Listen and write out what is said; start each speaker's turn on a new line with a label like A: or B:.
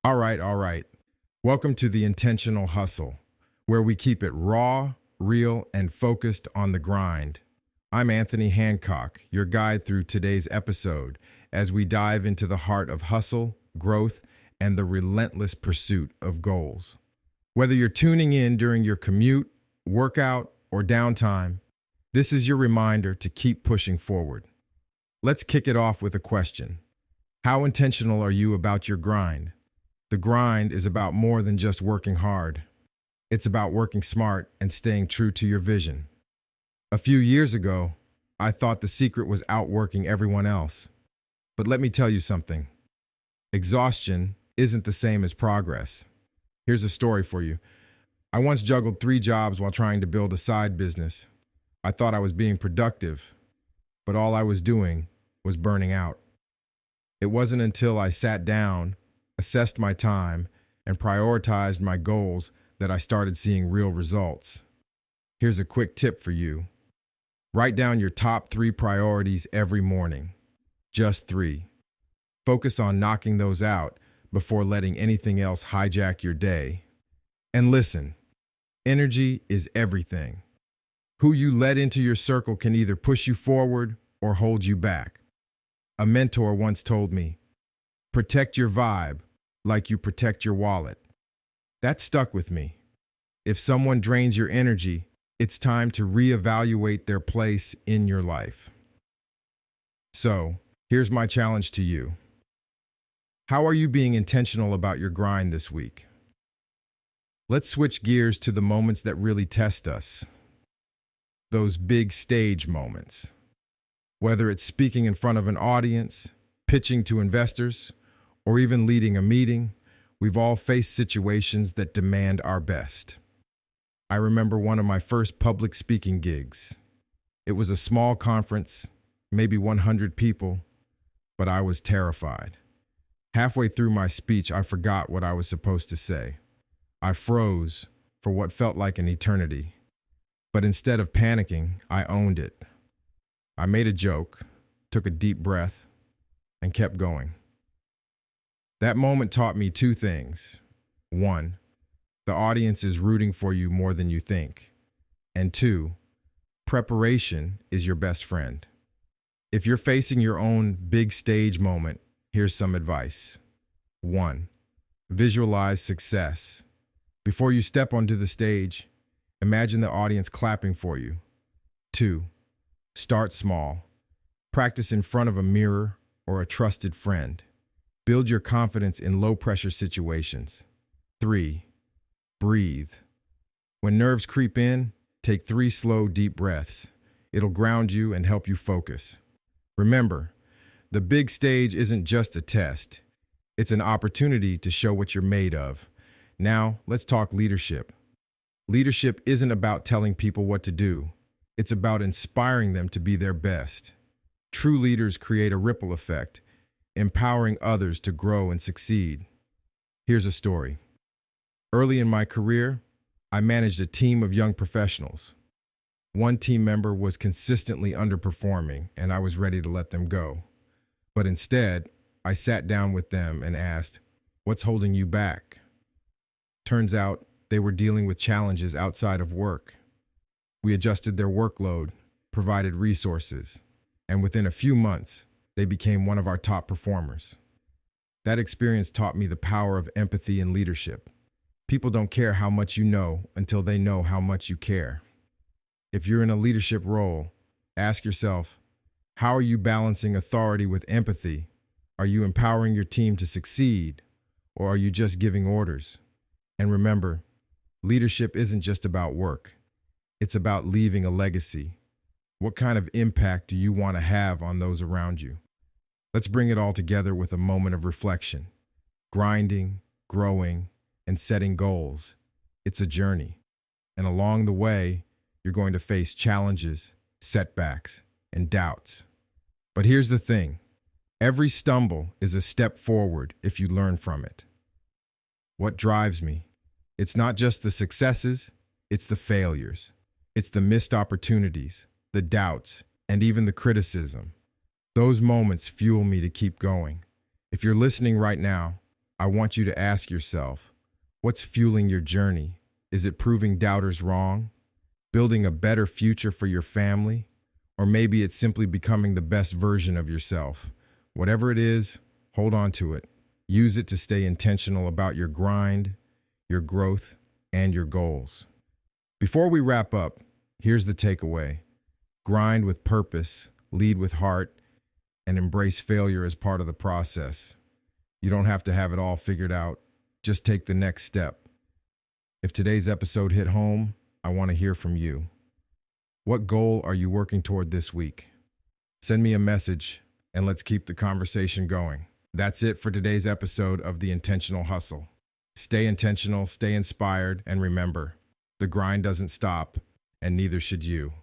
A: All right. Welcome to the Intentional Hustle, where we keep it raw, real, and focused on the grind. I'm Anthony Hancock, your guide through today's episode as we dive into the heart of hustle, growth, and the relentless pursuit of goals. Whether you're tuning in during your commute, workout, or downtime, this is your reminder to keep pushing forward. Let's kick it off with a question. How intentional are you about your grind? The grind is about more than just working hard. It's about working smart and staying true to your vision. A few years ago, I thought the secret was outworking everyone else. But let me tell you something. Exhaustion isn't the same as progress. Here's a story for you. I once juggled 3 jobs while trying to build a side business. I thought I was being productive, but all I was doing was burning out. It wasn't until I sat down, assessed my time, and prioritized my goals that I started seeing real results. Here's a quick tip for you. Write down your top 3 priorities every morning. Just 3. Focus on knocking those out before letting anything else hijack your day. And listen, energy is everything. Who you let into your circle can either push you forward or hold you back. A mentor once told me, protect your vibe like you protect your wallet. That stuck with me. If someone drains your energy, it's time to reevaluate their place in your life. So, here's my challenge to you. How are you being intentional about your grind this week? Let's switch gears to the moments that really test us. Those big stage moments. Whether it's speaking in front of an audience, pitching to investors, or even leading a meeting, we've all faced situations that demand our best. I remember one of my first public speaking gigs. It was a small conference, maybe 100 people, but I was terrified. Halfway through my speech, I forgot what I was supposed to say. I froze for what felt like an eternity. But instead of panicking, I owned it. I made a joke, took a deep breath, and kept going. That moment taught me 2 things. 1, the audience is rooting for you more than you think. And 2, preparation is your best friend. If you're facing your own big stage moment, here's some advice. 1, visualize success. Before you step onto the stage, imagine the audience clapping for you. 2, start small. Practice in front of a mirror or a trusted friend. Build your confidence in low-pressure situations. 3, breathe. When nerves creep in, take 3 slow, deep breaths. It'll ground you and help you focus. Remember, the big stage isn't just a test. It's an opportunity to show what you're made of. Now, let's talk leadership. Leadership isn't about telling people what to do. It's about inspiring them to be their best. True leaders create a ripple effect, empowering others to grow and succeed. Here's a story. Early in my career, I managed a team of young professionals. One team member was consistently underperforming, and I was ready to let them go. But instead, I sat down with them and asked, "What's holding you back?" Turns out they were dealing with challenges outside of work. We adjusted their workload, provided resources, and within a few months, they became one of our top performers. That experience taught me the power of empathy and leadership. People don't care how much you know until they know how much you care. If you're in a leadership role, ask yourself, how are you balancing authority with empathy? Are you empowering your team to succeed, or are you just giving orders? And remember, leadership isn't just about work. It's about leaving a legacy. What kind of impact do you want to have on those around you? Let's bring it all together with a moment of reflection. Grinding, growing, and setting goals. It's a journey. And along the way, you're going to face challenges, setbacks, and doubts. But here's the thing. Every stumble is a step forward if you learn from it. What drives me? It's not just the successes, it's the failures. It's the missed opportunities, the doubts, and even the criticism. Those moments fuel me to keep going. If you're listening right now, I want you to ask yourself, what's fueling your journey? Is it proving doubters wrong? Building a better future for your family? Or maybe it's simply becoming the best version of yourself. Whatever it is, hold on to it. Use it to stay intentional about your grind, your growth, and your goals. Before we wrap up, here's the takeaway. Grind with purpose, lead with heart, and embrace failure as part of the process. You don't have to have it all figured out. Just take the next step. If today's episode hit home, I want to hear from you. What goal are you working toward this week? Send me a message and let's keep the conversation going. That's it for today's episode of The Intentional Hustle. Stay intentional, stay inspired, and remember, the grind doesn't stop, and neither should you.